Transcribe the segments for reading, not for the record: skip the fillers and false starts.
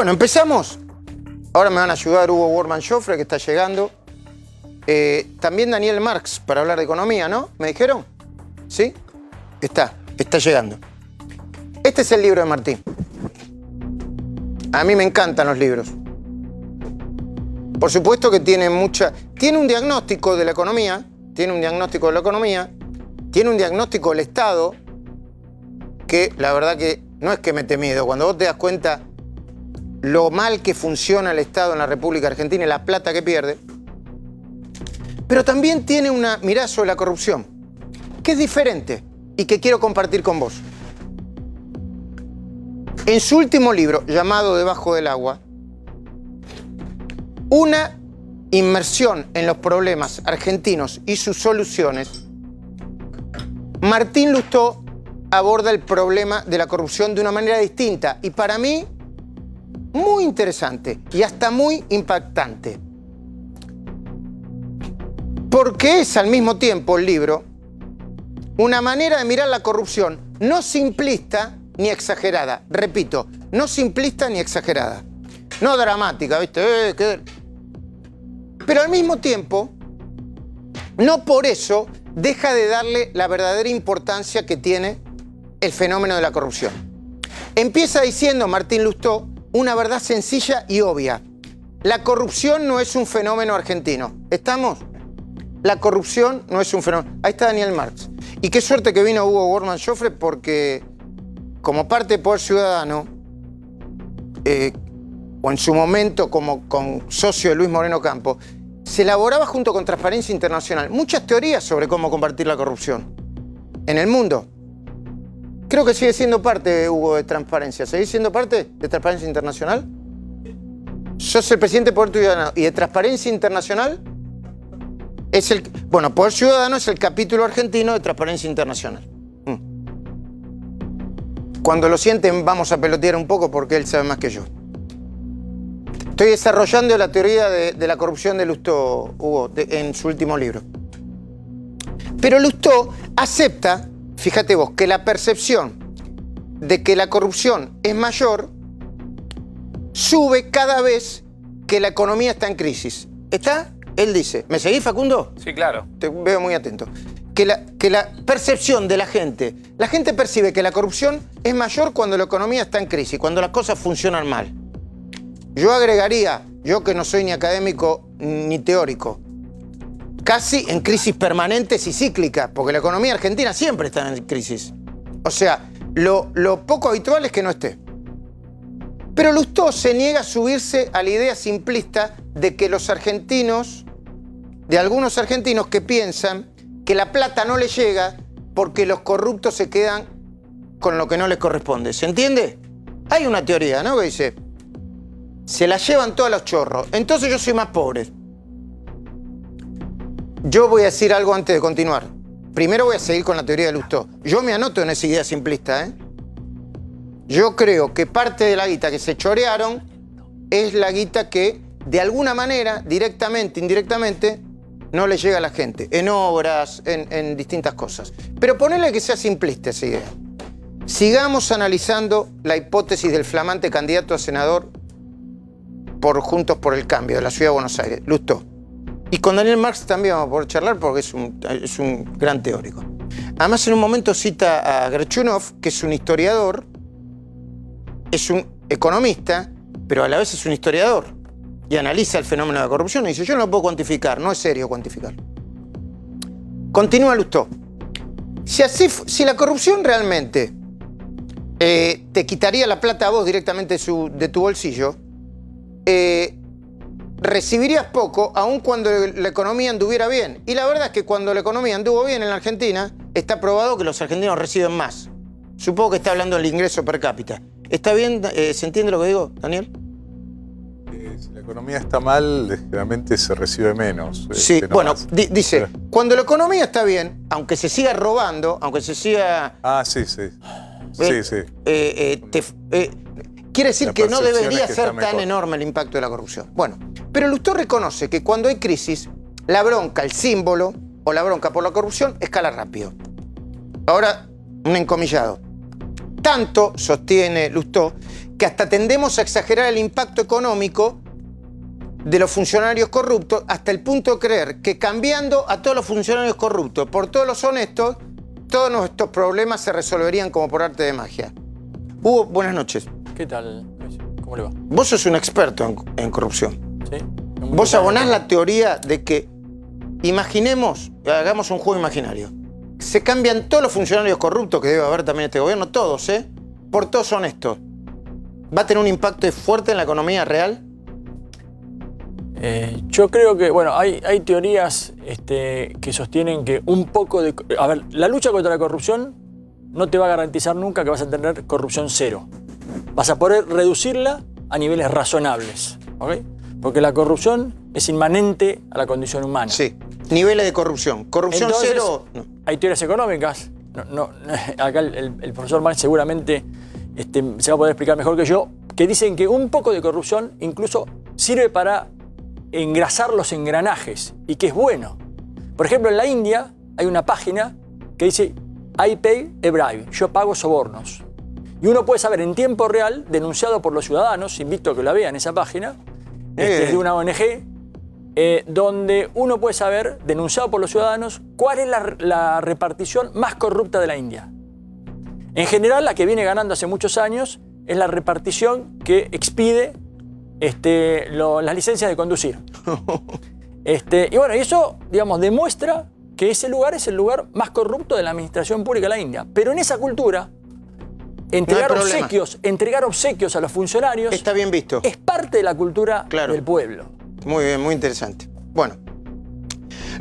Bueno, empezamos. Ahora me van a ayudar Hugo Wortmann-Joffre, que está llegando. También Daniel Marx, para hablar de economía, ¿no? ¿Me dijeron? ¿Sí? Está llegando. Este es el libro de Martín. A mí me encantan los libros. Por supuesto que tiene un diagnóstico de la economía, tiene un diagnóstico del Estado, que la verdad que no es que mete miedo. Cuando vos te das cuenta lo mal que funciona el Estado en la República Argentina y la plata que pierde. Pero también tiene una mirada sobre la corrupción, que es diferente y que quiero compartir con vos. En su último libro, llamado Debajo del agua, una inmersión en los problemas argentinos y sus soluciones, Martín Lustó aborda el problema de la corrupción de una manera distinta y para mí muy interesante y hasta muy impactante. Porque es al mismo tiempo el libro una manera de mirar la corrupción no simplista ni exagerada. Repito, no simplista ni exagerada. No dramática, ¿viste? Pero al mismo tiempo, no por eso deja de darle la verdadera importancia que tiene el fenómeno de la corrupción. Empieza diciendo Martín Lustó una verdad sencilla y obvia. La corrupción no es un fenómeno argentino. ¿Estamos? La corrupción no es un fenómeno. Ahí está Daniel Marx. Y qué suerte que vino Hugo Wortmann-Joffre porque como parte de Poder Ciudadano, o en su momento como socio de Luis Moreno Campo, se elaboraba junto con Transparencia Internacional muchas teorías sobre cómo combatir la corrupción en el mundo. Creo que sigue siendo parte, Hugo, de Transparencia. ¿Seguís siendo parte de Transparencia Internacional? Sos el presidente de Poder Ciudadano. ¿Y de Transparencia Internacional? Bueno, Poder Ciudadano es el capítulo argentino de Transparencia Internacional. Cuando lo sienten, vamos a pelotear un poco porque él sabe más que yo. Estoy desarrollando la teoría de la corrupción de Lustó, Hugo, en su último libro. Pero Lustó acepta, fíjate vos, que la percepción de que la corrupción es mayor sube cada vez que la economía está en crisis. ¿Está? Él dice, ¿me seguís, Facundo? Sí, claro. Te veo muy atento. Que la percepción de la gente percibe que la corrupción es mayor cuando la economía está en crisis, cuando las cosas funcionan mal. Yo agregaría, yo que no soy ni académico ni teórico, casi en crisis permanentes y cíclicas, porque la economía argentina siempre está en crisis. O sea, lo poco habitual es que no esté. Pero Lustó se niega a subirse a la idea simplista de que los argentinos, de algunos argentinos que piensan que la plata no les llega porque los corruptos se quedan con lo que no les corresponde. ¿Se entiende? Hay una teoría, ¿no? Que dice, se la llevan todos los chorros, entonces yo soy más pobre. Yo voy a decir algo antes de continuar. Primero voy a seguir con la teoría de Lustó. Yo me anoto en esa idea simplista, ¿eh? Yo creo que parte de la guita que se chorearon es la guita que, de alguna manera, directamente, indirectamente, no le llega a la gente. En obras, en distintas cosas. Pero ponele que sea simplista esa idea. Sigamos analizando la hipótesis del flamante candidato a senador por Juntos por el Cambio de la Ciudad de Buenos Aires, Lustó. Y con Daniel Marx también vamos a poder charlar porque es un gran teórico. Además, en un momento cita a Gerchunov, que es un historiador, es un economista, pero a la vez es un historiador. Y analiza el fenómeno de la corrupción y dice, yo no lo puedo cuantificar, no es serio cuantificar. Continúa Lustó. Si la corrupción realmente te quitaría la plata a vos directamente de tu bolsillo, recibirías poco aun cuando la economía anduviera bien. Y la verdad es que cuando la economía anduvo bien en la Argentina, está probado que los argentinos reciben más. Supongo que está hablando del ingreso per cápita. ¿Está bien? ¿Se entiende lo que digo, Daniel? Si la economía está mal, generalmente se recibe menos. Sí, bueno, dice, cuando la economía está bien, aunque se siga robando, aunque se siga... Ah, sí. Quiere decir que no debería ser tan enorme el impacto de la corrupción. Bueno, pero Lustó reconoce que cuando hay crisis, la bronca, el símbolo, o la bronca por la corrupción, escala rápido. Ahora, un encomillado. Tanto, sostiene Lustó, que hasta tendemos a exagerar el impacto económico de los funcionarios corruptos hasta el punto de creer que cambiando a todos los funcionarios corruptos por todos los honestos, todos nuestros problemas se resolverían como por arte de magia. Hugo, buenas noches. ¿Qué tal, Luis? ¿Cómo le va? Vos sos un experto en corrupción. Sí. Vos abonás la teoría de que, imaginemos, hagamos un juego imaginario, se cambian todos los funcionarios corruptos que debe haber también este gobierno, todos, por todos honestos. ¿Va a tener un impacto fuerte en la economía real? Yo creo que, bueno, hay teorías que sostienen que un poco de... A ver, la lucha contra la corrupción no te va a garantizar nunca que vas a tener corrupción cero. Vas a poder reducirla a niveles razonables, ¿ok? Porque la corrupción es inmanente a la condición humana. Sí. Niveles de corrupción. ¿Corrupción Entonces, cero? No. Hay teorías económicas. Acá el profesor Marx seguramente se va a poder explicar mejor que yo, que dicen que un poco de corrupción incluso sirve para engrasar los engranajes y que es bueno. Por ejemplo, en la India hay una página que dice I pay a bribe, yo pago sobornos. Y uno puede saber en tiempo real, denunciado por los ciudadanos, invito a que la vean esa página, es de una ONG, donde uno puede saber, denunciado por los ciudadanos, cuál es la repartición más corrupta de la India. En general, la que viene ganando hace muchos años es la repartición que expide las licencias de conducir. Y bueno, y eso, digamos, demuestra que ese lugar es el lugar más corrupto de la administración pública de la India. Pero en esa cultura, entregar obsequios a los funcionarios está bien visto. Es parte de la cultura del pueblo. Muy bien, muy interesante. Bueno,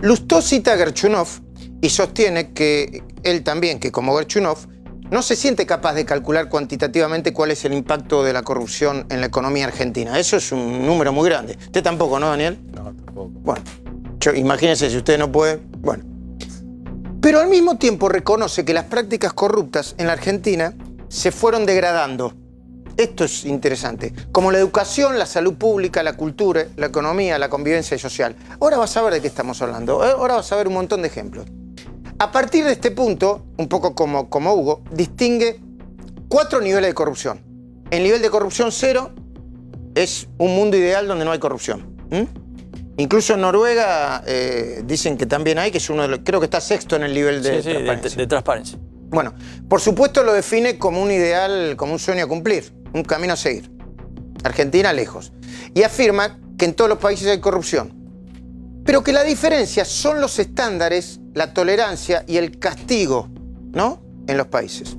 Lustó cita a Gerchunov y sostiene que él también, que como Gerchunov, no se siente capaz de calcular cuantitativamente cuál es el impacto de la corrupción en la economía argentina. Eso es un número muy grande. Usted tampoco, ¿no, Daniel? No, tampoco. Bueno, imagínense si usted no puede. Bueno. Pero al mismo tiempo reconoce que las prácticas corruptas en la Argentina se fueron degradando. Esto es interesante. Como la educación, la salud pública, la cultura, la economía, la convivencia social. Ahora vas a ver de qué estamos hablando. Ahora vas a ver un montón de ejemplos. A partir de este punto, un poco como Hugo, distingue 4 niveles de corrupción. El nivel de corrupción 0 es un mundo ideal donde no hay corrupción. Incluso en Noruega dicen que también hay, que es uno de los, creo que está sexto en el nivel de transparencia. De transparencia. Bueno, por supuesto lo define como un ideal, como un sueño a cumplir, un camino a seguir. Argentina lejos. Y afirma que en todos los países hay corrupción. Pero que la diferencia son los estándares, la tolerancia y el castigo, ¿no? En los países.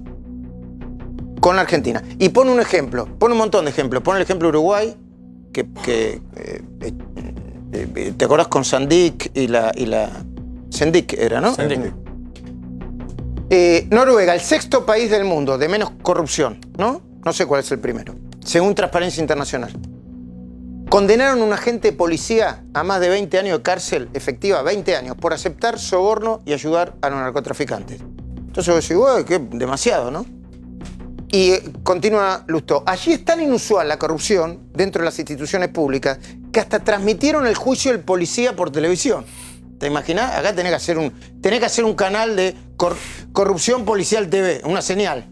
Con la Argentina. Y pone un ejemplo, pone un montón de ejemplos. Pone el ejemplo de Uruguay, ¿te acordás con Sandik y la Sendik era, ¿no? Sendik. Noruega, el 6º país del mundo de menos corrupción, ¿no? No sé cuál es el primero, según Transparencia Internacional. Condenaron a un agente de policía a más de 20 años de cárcel efectiva, 20 años, por aceptar soborno y ayudar a los narcotraficantes. Entonces vos decís, güey, que demasiado, ¿no? Y continúa Lustó. Allí es tan inusual la corrupción dentro de las instituciones públicas que hasta transmitieron el juicio del policía por televisión. ¿Te imaginás? Acá tenés que hacer un canal de corrupción policial TV, una señal.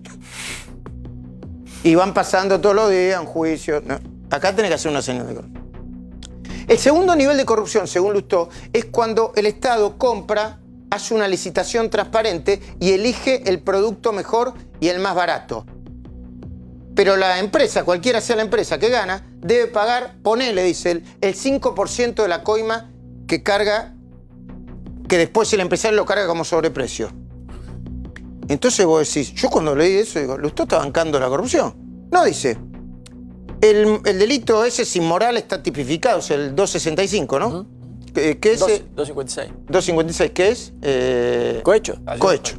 Y van pasando todos los días un juicio. No. Acá tenés que hacer una señal de corrupción. El segundo nivel de corrupción, según Lustó, es cuando el Estado compra, hace una licitación transparente y elige el producto mejor y el más barato. Pero la empresa, cualquiera sea la empresa que gana, debe pagar, ponele, dice él, el 5% de la coima que carga, que después el empresario lo carga como sobreprecio. Entonces vos decís, yo cuando leí eso digo, Lustó está bancando la corrupción. No, dice, el delito ese es inmoral, está tipificado, es el 265, ¿no? ¿Qué es? 256. 256, ¿qué es? Cohecho. Cohecho.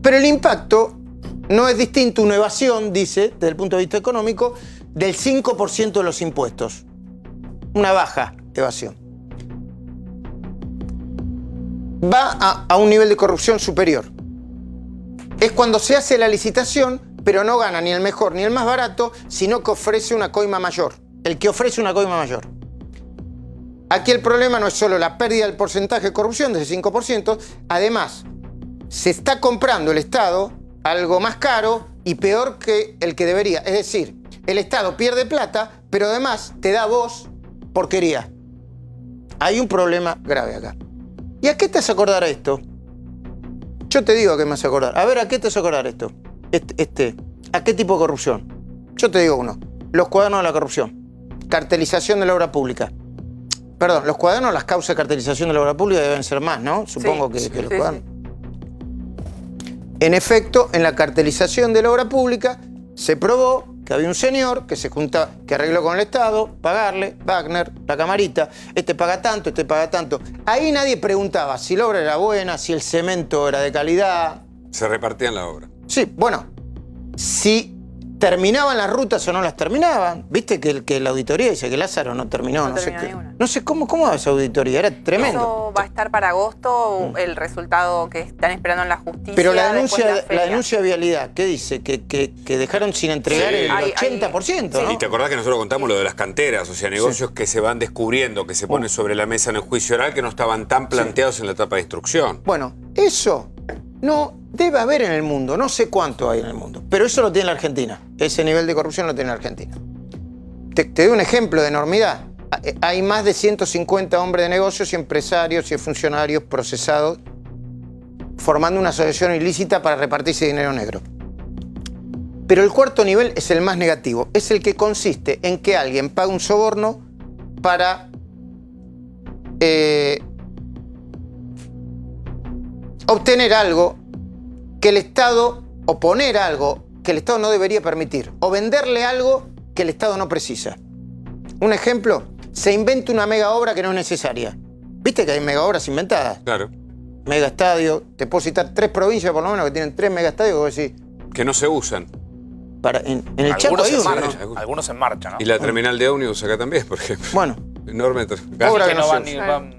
Pero el impacto no es distinto, una evasión, dice, desde el punto de vista económico, del 5% de los impuestos. Una baja evasión. Va a un nivel de corrupción superior. Es cuando se hace la licitación, pero no gana ni el mejor ni el más barato, sino que ofrece una coima mayor. El que ofrece una coima mayor. Aquí el problema no es solo la pérdida del porcentaje de corrupción, de ese 5%, además, se está comprando el Estado algo más caro y peor que el que debería. Es decir, el Estado pierde plata, pero además te da vos porquería. Hay un problema grave acá. ¿Y a qué te hace acordar esto? Yo te digo a qué me hace acordar. A ver, ¿a qué te hace acordar esto? ¿A qué tipo de corrupción? Yo te digo uno. Los cuadernos de la corrupción. Cartelización de la obra pública. Perdón, los cuadernos, las causas de cartelización de la obra pública deben ser más, ¿no? Supongo que los cuadernos. En efecto, en la cartelización de la obra pública se probó que había un señor que se juntaba, que arregló con el Estado, pagarle, Wagner, la camarita, este paga tanto, este paga tanto. Ahí nadie preguntaba si la obra era buena, si el cemento era de calidad. Se repartían la obra. Sí, bueno, si terminaban las rutas o no las terminaban. Viste que la auditoría dice que Lázaro no terminó, no sé qué. No sé cómo va esa auditoría, era tremendo. Eso va a estar para agosto, el resultado que están esperando en la justicia. Pero la denuncia de vialidad, ¿qué dice? Que dejaron sin entregar el 80%, ¿no? Y te acordás que nosotros contamos lo de las canteras, o sea, negocios que se van descubriendo, que se ponen sobre la mesa en el juicio oral, que no estaban tan planteados en la etapa de instrucción. Bueno, eso no debe haber en el mundo, no sé cuánto hay en el mundo, pero eso lo tiene la Argentina. Ese nivel de corrupción lo tiene la Argentina. Te doy un ejemplo de enormidad. Hay más de 150 hombres de negocios y empresarios y funcionarios procesados formando una asociación ilícita para repartirse dinero negro. Pero el cuarto nivel es el más negativo. Es el que consiste en que alguien paga un soborno para obtener algo que el Estado, o poner algo que el Estado no debería permitir, o venderle algo que el Estado no precisa. Un ejemplo, se inventa una mega obra que no es necesaria. ¿Viste que hay mega obras inventadas? Claro. Mega estadio, te puedo citar 3 provincias por lo menos que tienen 3 mega estadios, que vos decís, Que no se usan. en el Chaco hay uno, ¿no? Algunos en marcha, ¿no? Y la terminal de ómnibus acá también, por ejemplo. Bueno, Enorme. obra que que no no van se ni usa. van.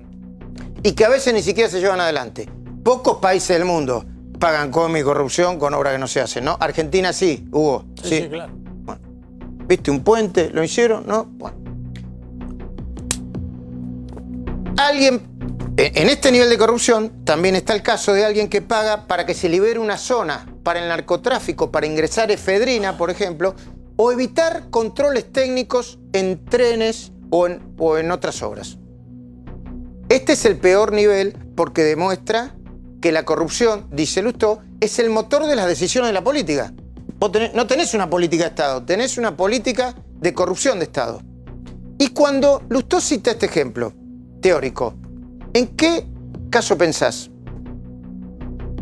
Y que a veces ni siquiera se llevan adelante. Pocos países del mundo pagan coima y corrupción con obras que no se hacen, ¿no? Argentina sí, Hugo. Sí, claro. Bueno. ¿Viste un puente? ¿Lo hicieron? ¿No? Bueno. Alguien, en este nivel de corrupción, también está el caso de alguien que paga para que se libere una zona para el narcotráfico, para ingresar efedrina, por ejemplo, o evitar controles técnicos en trenes o en otras obras. Este es el peor nivel porque demuestra que la corrupción, dice Lustó, es el motor de las decisiones de la política. Vos no tenés una política de Estado, tenés una política de corrupción de Estado. Y cuando Lustó cita este ejemplo teórico, ¿en qué caso pensás?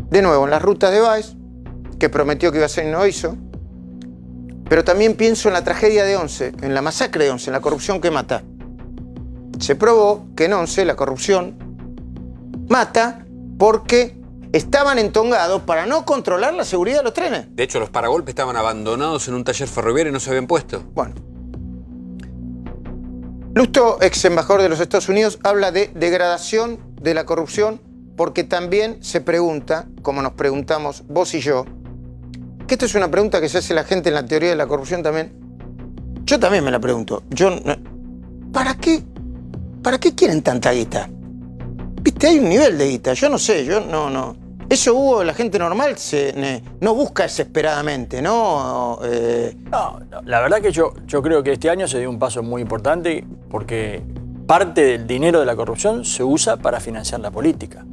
De nuevo, en las rutas de Baez, que prometió que iba a hacer y no hizo, pero también pienso en la tragedia de Once, en la masacre de Once, en la corrupción que mata. Se probó que en Once la corrupción mata porque estaban entongados para no controlar la seguridad de los trenes. De hecho, los paragolpes estaban abandonados en un taller ferroviario y no se habían puesto. Bueno. Lustó, ex embajador de los Estados Unidos, habla de degradación de la corrupción porque también se pregunta, como nos preguntamos vos y yo, que esto es una pregunta que se hace la gente en la teoría de la corrupción también. Yo también me la pregunto. ¿Para qué quieren tanta guita? Viste, hay un nivel de guita. Yo no sé, no. Eso, Hugo, la gente normal no busca desesperadamente, ¿no? No, la verdad que yo creo que este año se dio un paso muy importante porque parte del dinero de la corrupción se usa para financiar la política.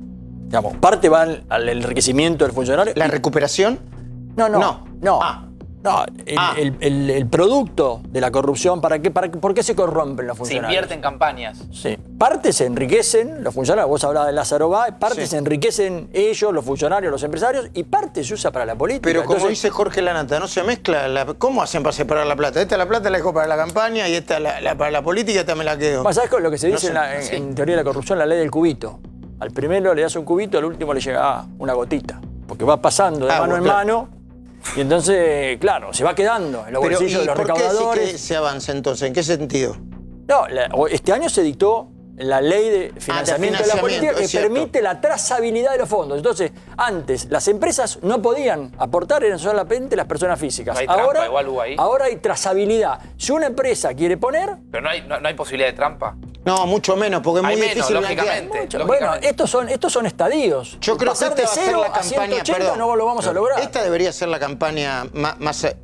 Digamos, parte va al enriquecimiento del funcionario. ¿La recuperación? No, el producto de la corrupción, ¿por qué se corrompen los Se funcionarios? invierte en campañas. Sí. Parte se enriquecen los funcionarios, vos hablabas de Lázaro Báez, parte Sí. se enriquecen ellos, los funcionarios, los empresarios, y parte se usa para la política. Pero como Entonces, dice Jorge Lanata, no se mezcla. ¿Cómo hacen para separar la plata? Esta la plata la dejo para la campaña y esta para la política y esta me la quedo. ¿sabes lo que se dice No sé, en teoría de la corrupción? La ley del cubito. Al primero le das un cubito, al último le llega una gotita. Porque va pasando de mano en mano. Y entonces, claro, se va quedando en los bolsillos de los recaudadores. ¿Por qué sí que se avanza entonces? ¿En qué sentido? No, este año se dictó la ley de financiamiento de la política que permite la trazabilidad de los fondos. Entonces, antes las empresas no podían aportar, eran solamente las personas físicas. No hay trampa, igual hubo ahí. Ahora hay trazabilidad. Si una empresa quiere poner... Pero no hay posibilidad de trampa. No, mucho menos, porque es muy Hay menos, difícil blanquear. lógicamente. Bueno, estos son estadios. Yo creo que pasar esta de va a ser 0 la a campaña, 180 perdón. no lo vamos a lograr. Esta debería ser la campaña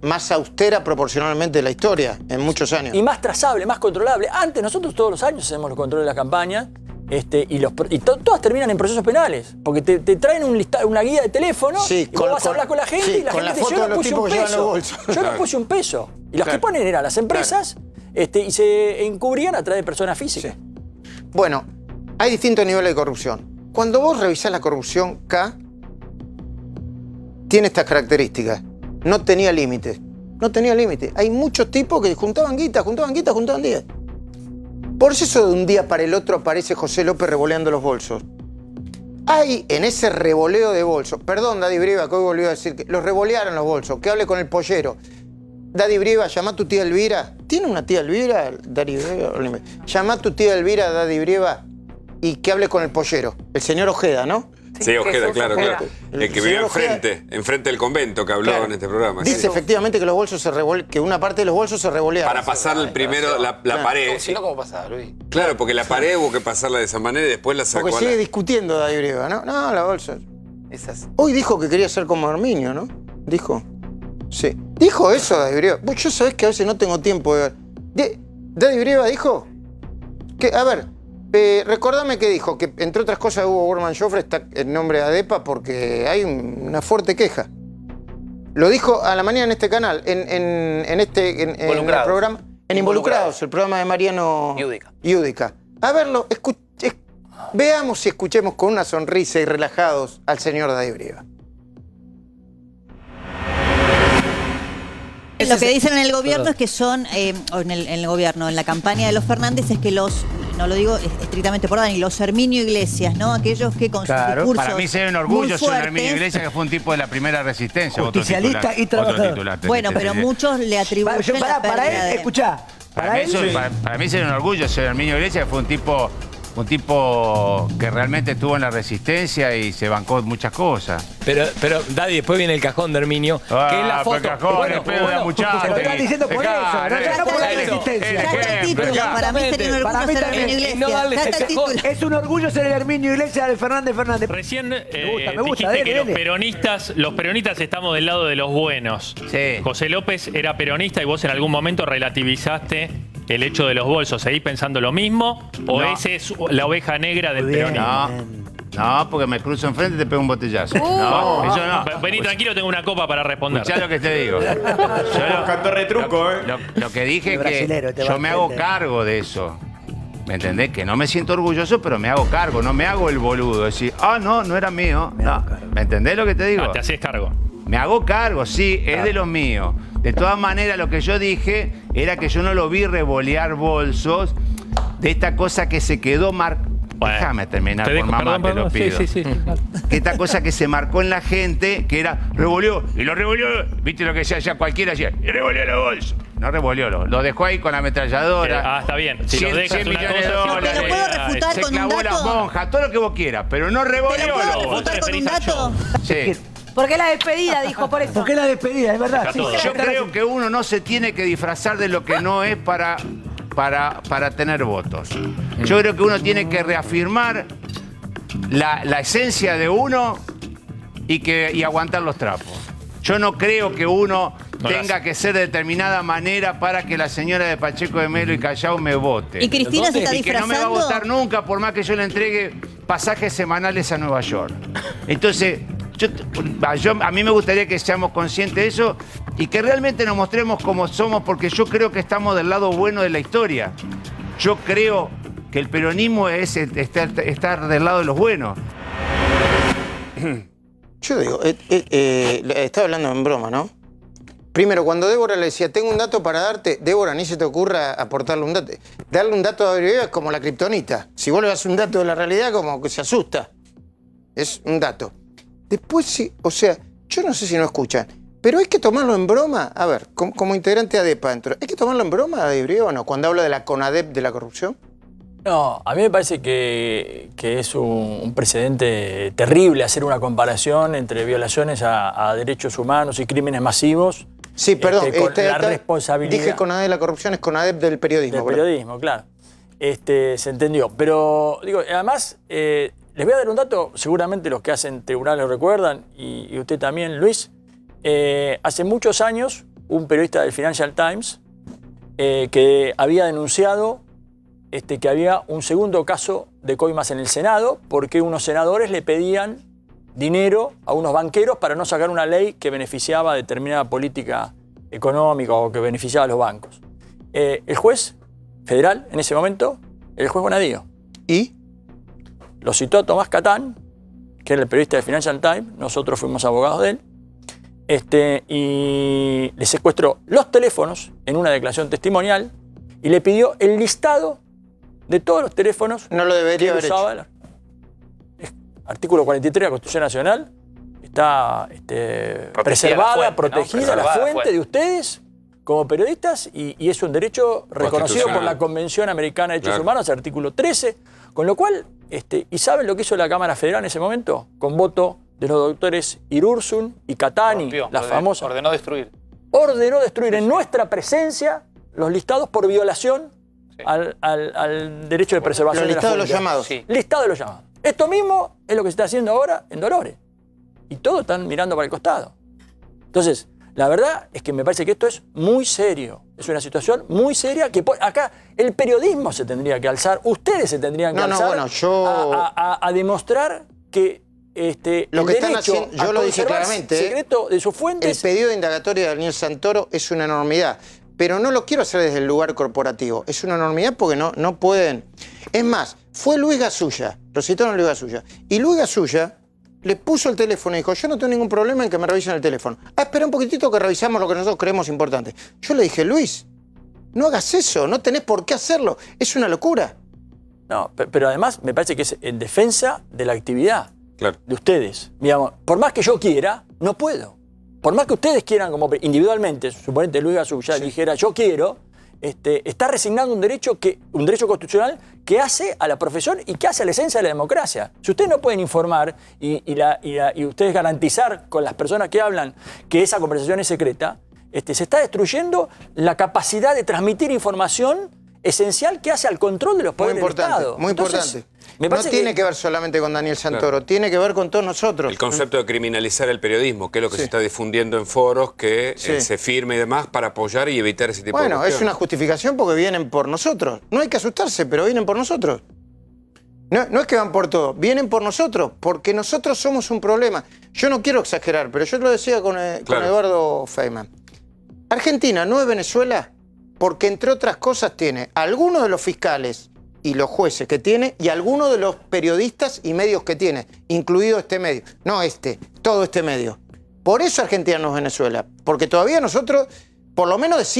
más austera proporcionalmente de la historia, en muchos años. Y más trazable, más controlable. Antes, nosotros todos los años hacemos los controles de las campañas y todas terminan en procesos penales. Porque te traen una guía de teléfono Sí, y vos vas a hablar con la gente sí, y la con gente la dice, foto yo de no los puse tipos un que llevan los peso. bolsos. Yo no puse un peso. Y los que Claro. ponen eran las empresas y se encubrían a través de personas físicas. Sí. Bueno, hay distintos niveles de corrupción. Cuando vos revisás la corrupción, K tiene estas características. No tenía límites. No tenía límites. Hay muchos tipos que juntaban guita, juntaban 10. Por eso de un día para el otro aparece José López revoleando los bolsos. Hay en ese revoleo de bolsos, perdón, Daddy Brieva, que hoy volvió a decir que los revolearon los bolsos, que hable con el pollero. Daddy Brieva, llama a tu tía Elvira. ¿Tiene una tía Elvira? Daddy Brieva. Llama a tu tía Elvira, Daddy Brieva, y que hable con el pollero. El señor Ojeda, ¿no? Sí, Ojeda, Jesús claro, Ojeda. claro. El El que vivía señor Ojeda. enfrente del convento que hablaba Claro. en este programa. Dice sí. efectivamente que los bolsos que una parte de los bolsos se revolearon. Para pasar el primero la pared. Si no, ¿cómo pasaba, Luis? Claro, porque la pared hubo que pasarla de esa manera y después la sacó Porque a sigue la... discutiendo Daddy Brieva, ¿no? No, la bolsa. Esas. Hoy dijo que quería ser como Herminio, ¿no? Dijo. Sí. ¿Dijo eso Daddy Brieva? Vos, yo sabés que a veces no tengo tiempo de ver. ¿Daddy Brieva dijo? Que, a ver, recordame que dijo, que entre otras cosas Hugo Borman Joffre está en nombre de ADEPA porque hay una fuerte queja. Lo dijo a la mañana en este canal, en el Involucrados. programa. En Involucrados, el programa de Mariano Yudica. A verlo, veamos y escuchemos con una sonrisa y relajados al señor Daddy Brieva. Lo que dicen en el gobierno es que son, o en el gobierno, en la campaña de los Fernández, es que no lo digo estrictamente por Dani, los Herminio Iglesias, ¿no? Aquellos que con sus discursos Para mí se ve un muy orgullo ser un fuertes, Herminio Iglesias, que fue un tipo de la primera resistencia. Justicialista y trabajador. Bueno, pero muchos le atribuyen la Para pérdida él, de... escuchá. Para mí se ve un orgullo ser Herminio Iglesias, que fue un tipo que realmente estuvo en la resistencia y se bancó muchas cosas. Pero Daddy, después viene el cajón de Herminio, que es la foto. El cajón, el pedo de Amuchate. Se lo están diciendo por eso, no por la Ya resistencia. está el título, para mí sería un orgullo Para mí ser también. Herminio No Iglesias. darle Ya está ese el título. cajón. Es un orgullo ser el Herminio Iglesias de Fernández. Recién me gusta, dijiste que dele. los peronistas estamos del lado de los buenos. Sí. José López era peronista y vos en algún momento relativizaste el hecho de los bolsos. ¿Seguís pensando lo mismo? ¿O No. ese es la oveja negra del Muy bien. peronismo? No, porque me cruzo enfrente y te pego un botellazo. No, eso no. Vení tranquilo, tengo una copa para responder. Escuchá lo que te digo. Cantó retruco, ¿eh? Lo que dije El es que brasilero te va yo a me hago entender. cargo de eso. ¿Me entendés? Que no me siento orgulloso, pero me hago cargo. No me hago el boludo. Decir, no era mío. No. ¿Me entendés lo que te digo? Te haces cargo. Me hago cargo, sí, es de los míos. De todas maneras, lo que yo dije era que yo no lo vi revolear bolsos de esta cosa que se quedó marcada. Bueno, Déjame terminar, te por dejo, mamá, te lo pido. Sí. Que esta cosa que se marcó en la gente, que era revolvió, y lo revolvió, viste lo que decía ya cualquiera, decía, y revolvió los bolsos. No revolvió, lo dejó ahí con la ametralladora. Está bien. Si lo 100 dejas una millones de cosa, dólares. ¿Te lo puedo refutar Se con un clavó dato? las monjas, todo lo que vos quieras, pero no ¿Te revolvió. lo puedo vos refutar con un referís al dato? Sí. Porque la despedida, dijo, por eso. ¿Por qué la despedida? Es verdad. Sí, Yo creo que uno no se tiene que disfrazar de lo que no es para tener votos. Yo creo que uno tiene que reafirmar la esencia de uno y aguantar los trapos. Yo no creo que uno tenga que ser de determinada manera para que la señora de Pacheco de Melo y Callao me vote. ¿Y Cristina se está Y que no me va a disfrazando? votar nunca por más que yo le entregue pasajes semanales a Nueva York. Entonces, a mí me gustaría que seamos conscientes de eso y que realmente nos mostremos como somos, porque yo creo que estamos del lado bueno de la historia. Yo creo que el peronismo es estar del lado de los buenos. Yo digo, estaba hablando en broma, ¿no? Primero, cuando Débora le decía, tengo un dato para darte, Débora, ni se te ocurra aportarle un dato. Darle un dato a Daddy Brieva es como la kriptonita. Si vos le das un dato de la realidad, como que se asusta. Es un dato. Después sí, o sea, yo no sé si no escuchan, pero hay que tomarlo en broma. A ver, como integrante de ADEPA, ¿hay que tomarlo en broma, Daddy Brieva, o no? Cuando habla de la CONADEP de la corrupción. No, a mí me parece que es un precedente terrible hacer una comparación entre violaciones a derechos humanos y crímenes masivos. Sí, perdón, con la responsabilidad dije CONADEP de la corrupción, es CONADEP del periodismo. del periodismo, claro. se entendió. Pero, digo, además, les voy a dar un dato, seguramente los que hacen tribunales lo recuerdan, y usted también, Luis. Hace muchos años, un periodista del Financial Times que había denunciado que había un segundo caso de coimas en el Senado porque unos senadores le pedían dinero a unos banqueros para no sacar una ley que beneficiaba a determinada política económica o que beneficiaba a los bancos. El juez federal, en ese momento, el juez Bonadío. ¿Y? Lo citó a Tomás Catán, que era el periodista de Financial Times, nosotros fuimos abogados de él, y le secuestró los teléfonos en una declaración testimonial y le pidió el listado de todos los teléfonos. No lo debería haber hecho. Artículo 43 de la Constitución Nacional está preservada, protegida la fuente de ustedes como periodistas y es un derecho reconocido por la Convención Americana de Derechos Humanos, artículo 13, con lo cual, ¿y saben lo que hizo la Cámara Federal en ese momento? Con voto de los doctores Irursun y Catani, la famosa. Ordenó destruir. Ordenó destruir en nuestra presencia los listados por violación al derecho de preservación de la fuente. Listado de los llamados. Sí. Listado de los llamados. Esto mismo es lo que se está haciendo ahora en Dolores. Y todos están mirando para el costado. Entonces, la verdad es que me parece que esto es muy serio. Es una situación muy seria que acá el periodismo se tendría que alzar, ustedes se tendrían que alzar a demostrar que lo que están derecho haciendo, yo lo dije claramente, el secreto de sus fuentes. El pedido de indagatoria de Daniel Santoro es una enormidad, pero no lo quiero hacer desde el lugar corporativo. Es una enormidad porque no pueden. Es más, fue Luis Gasulla, lo citaron a Luis Gasulla, y Luis Gasulla le puso el teléfono y dijo, yo no tengo ningún problema en que me revisen el teléfono. Espera un poquitito que revisamos lo que nosotros creemos importante. Yo le dije, Luis, no hagas eso, no tenés por qué hacerlo, es una locura. No, pero además me parece que es en defensa de la actividad de ustedes. Digamos, por más que yo quiera, no puedo. Por más que ustedes quieran como individualmente, suponete Luis Gasulla dijera, yo quiero, está resignando un derecho constitucional que hace a la profesión y que hace a la esencia de la democracia. Si ustedes no pueden informar y ustedes garantizar con las personas que hablan que esa conversación es secreta, se está destruyendo la capacidad de transmitir información esencial que hace al control de los poderes del Estado. Muy importante. No tiene que ver solamente con Daniel Santoro, tiene que ver con todos nosotros. El concepto de criminalizar el periodismo, que es lo que se está difundiendo en foros, que se firme y demás para apoyar y evitar ese tipo de cuestiones. Bueno, es una justificación porque vienen por nosotros. No hay que asustarse, pero vienen por nosotros. No es que van por todo, vienen por nosotros, porque nosotros somos un problema. Yo no quiero exagerar, pero yo lo decía con Eduardo Feynman. Argentina no es Venezuela porque, entre otras cosas, tiene algunos de los fiscales y los jueces que tiene y algunos de los periodistas y medios que tiene, incluido este medio. No todo este medio. Por eso Argentina no es Venezuela, porque todavía nosotros, por lo menos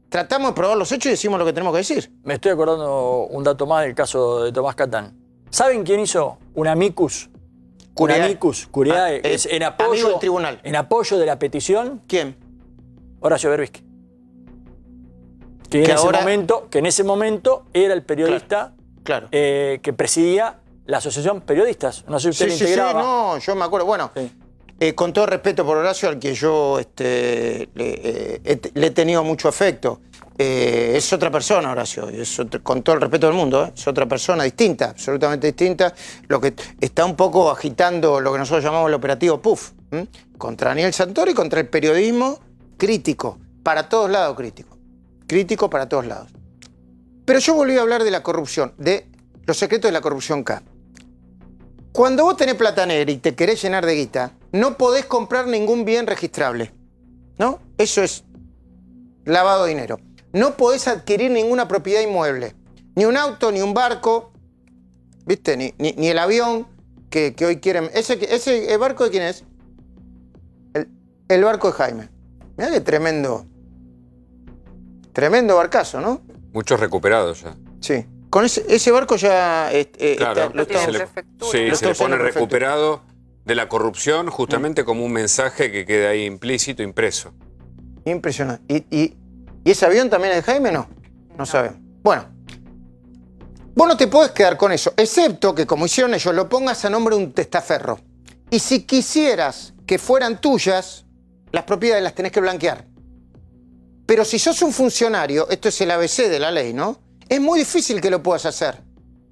tratamos de probar los hechos y decimos lo que tenemos que decir. Me estoy acordando un dato más del caso de Tomás Catán. ¿Saben quién hizo un amicus? Curiae. Un amicus curiae amigo del tribunal. En apoyo de la petición. ¿Quién? Horacio Berbisky. Que en ese momento era el periodista que presidía la Asociación Periodistas. No sé si usted integraba. No, yo me acuerdo. Bueno, con todo respeto por Horacio, al que yo le he tenido mucho afecto. Es otra persona, Horacio, con todo el respeto del mundo, es otra persona distinta, absolutamente distinta. Lo que está un poco agitando lo que nosotros llamamos el operativo PUF, contra Daniel Santoro y contra el periodismo crítico, para todos lados crítico para todos lados. Pero yo volví a hablar de la corrupción, de los secretos de la corrupción K. Cuando vos tenés plata negra y te querés llenar de guita, no podés comprar ningún bien registrable, ¿no? Eso es lavado de dinero. No podés adquirir ninguna propiedad inmueble, ni un auto, ni un barco, ¿viste? Ni el avión que hoy quieren. ¿Ese barco de quién es? El barco de Jaime. Mirá qué tremendo barcazo, ¿no? Muchos recuperados ya. Sí. Con ese barco ya claro, se le pone recuperado de la corrupción justamente como un mensaje que queda ahí implícito, impreso. Impresionante. ¿Y ese avión también es de Jaime? No sabemos. Bueno, vos no te podés quedar con eso, excepto que, como hicieron ellos, lo pongas a nombre de un testaferro. Y si quisieras que fueran tuyas, las propiedades las tenés que blanquear. Pero si sos un funcionario, esto es el ABC de la ley, ¿no? es muy difícil que lo puedas hacer.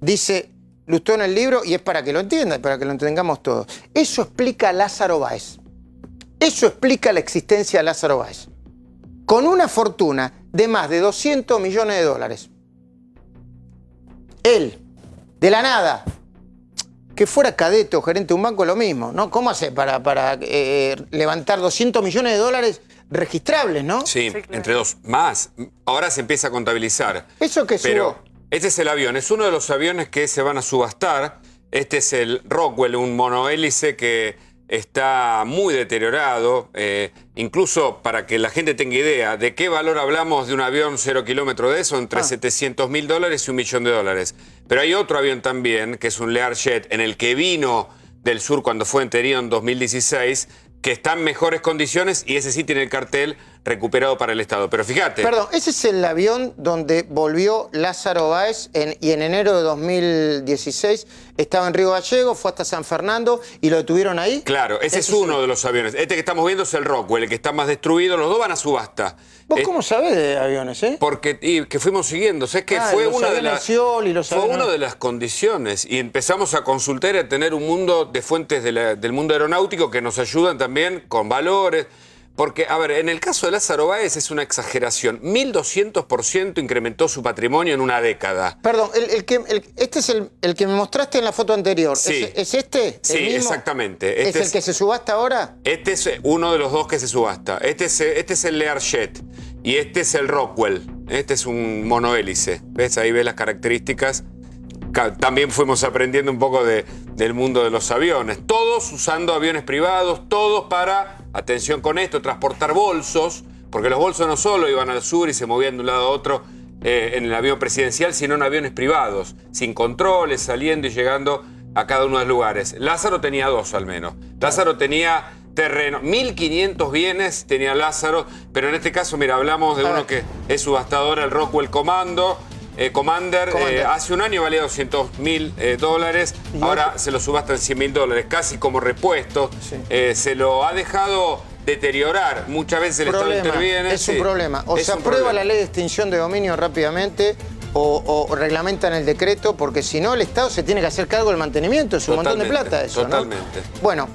Dice Lustó en el libro, y es para que lo entiendan, para que lo entendamos todos. Eso explica a Lázaro Báez. Eso explica la existencia de Lázaro Báez. Con una fortuna de más de 200 millones de dólares. Él, de la nada, que fuera cadete o gerente de un banco, lo mismo, ¿no? ¿Cómo hace para levantar 200 millones de dólares registrables, no? Sí, claro. Entre dos. Más. Ahora se empieza a contabilizar. ¿Eso qué Pero subo? este es el avión. Es uno de los aviones que se van a subastar. Este es el Rockwell, un monohélice que está muy deteriorado. Incluso para que la gente tenga idea de qué valor hablamos de un avión 0 kilómetros de eso, entre $700.000 y $1 millón. Pero hay otro avión también, que es un Learjet, en el que vino del sur cuando fue enterido en 2016, que está en mejores condiciones y ese sí tiene el cartel recuperado para el Estado. Pero fíjate. Perdón, ese es el avión donde volvió Lázaro Báez y en enero de 2016 estaba en Río Gallegos, fue hasta San Fernando y lo detuvieron ahí. Claro, ese es uno de los aviones. Este que estamos viendo es el Rockwell, el que está más destruido. Los dos van a subasta. ¿Vos cómo sabés de aviones, Porque que fuimos siguiendo. Es que fue una de las condiciones. Y empezamos a consultar y a tener un mundo de fuentes del mundo aeronáutico que nos ayudan también con valores. Porque, a ver, en el caso de Lázaro Báez es una exageración. 1.200% incrementó su patrimonio en una década. Perdón, este es el que me mostraste en la foto anterior. Sí. ¿Es este? Sí, exactamente. ¿Es el que se subasta ahora? Este es uno de los dos que se subasta. Este es el Learjet y este es el Rockwell. Este es un monohélice. ¿Ves? Ahí ves las características. También fuimos aprendiendo un poco del mundo de los aviones. Todos usando aviones privados, todos para, atención con esto, transportar bolsos, porque los bolsos no solo iban al sur y se movían de un lado a otro en el avión presidencial, sino en aviones privados, sin controles, saliendo y llegando a cada uno de los lugares. Lázaro tenía dos al menos. Lázaro tenía terreno, 1.500 bienes tenía Lázaro, pero en este caso, mira, hablamos de uno que es subastador, el Rockwell Commander. Hace un año valía $200.000, ahora se lo subastan $100.000, casi como repuesto. Sí. Se lo ha dejado deteriorar. Muchas veces el Estado interviene. Es un problema. O se aprueba la ley de extinción de dominio rápidamente o reglamentan el decreto, porque si no el Estado se tiene que hacer cargo del mantenimiento. Es un montón de plata eso, totalmente. ¿no? Bueno,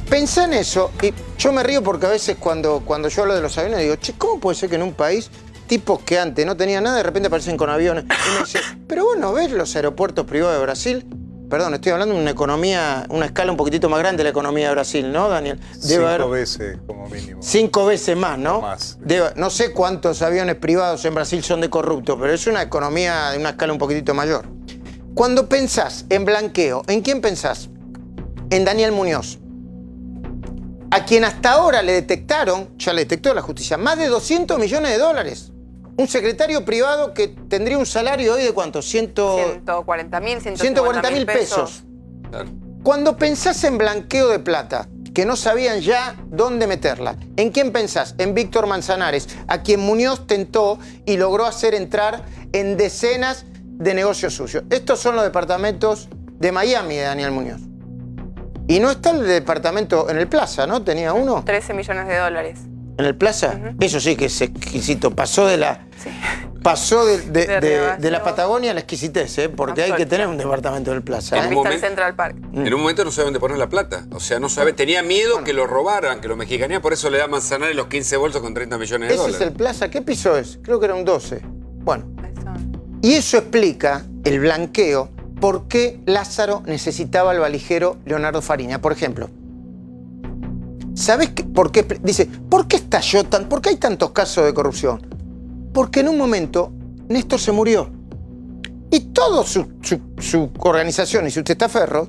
pensá en eso y yo me río porque a veces cuando yo hablo de los aviones digo, che, ¿cómo puede ser que en un país tipos que antes no tenían nada de repente aparecen con aviones? Y me dice, pero vos no ves los aeropuertos privados de Brasil. Perdón, estoy hablando de una economía, una escala un poquitito más grande de la economía de Brasil, ¿no, Daniel? 5 veces como mínimo. 5 veces más, ¿no? Más. No sé cuántos aviones privados en Brasil son de corruptos, pero es una economía de una escala un poquitito mayor. Cuando pensás en blanqueo, ¿en quién pensás? En Daniel Muñoz, a quien hasta ahora le detectaron, ya le detectó la justicia, más de $200 millones. Un secretario privado que tendría un salario hoy de ¿cuánto? 140.000 pesos. Claro. Cuando pensás en blanqueo de plata, que no sabían ya dónde meterla, ¿en quién pensás? En Víctor Manzanares, a quien Muñoz tentó y logró hacer entrar en decenas de negocios sucios. Estos son los departamentos de Miami de Daniel Muñoz. Y no está el departamento en el Plaza, ¿no? ¿Tenía uno? $13 millones. ¿En el Plaza? Eso sí que es exquisito. Pasó de la Patagonia a la exquisitez, ¿eh? Porque hay que tener un departamento en el Plaza. En vista del Central Park. En un momento no sabe dónde poner la plata. O sea, no sabe. Tenía miedo que lo robaran, que lo mexicanían. Por eso le da Manzanares los 15 bolsos con $30 millones. ¿Ese es el Plaza? ¿Qué piso es? Creo que era un 12. Bueno. Y eso explica el blanqueo. ¿Por qué Lázaro necesitaba al valijero Leonardo Fariña? Por ejemplo, ¿sabés por qué? Dice, ¿por qué estalló tan? ¿Por qué hay tantos casos de corrupción? Porque en un momento Néstor se murió. Y toda su organización y sus testaferros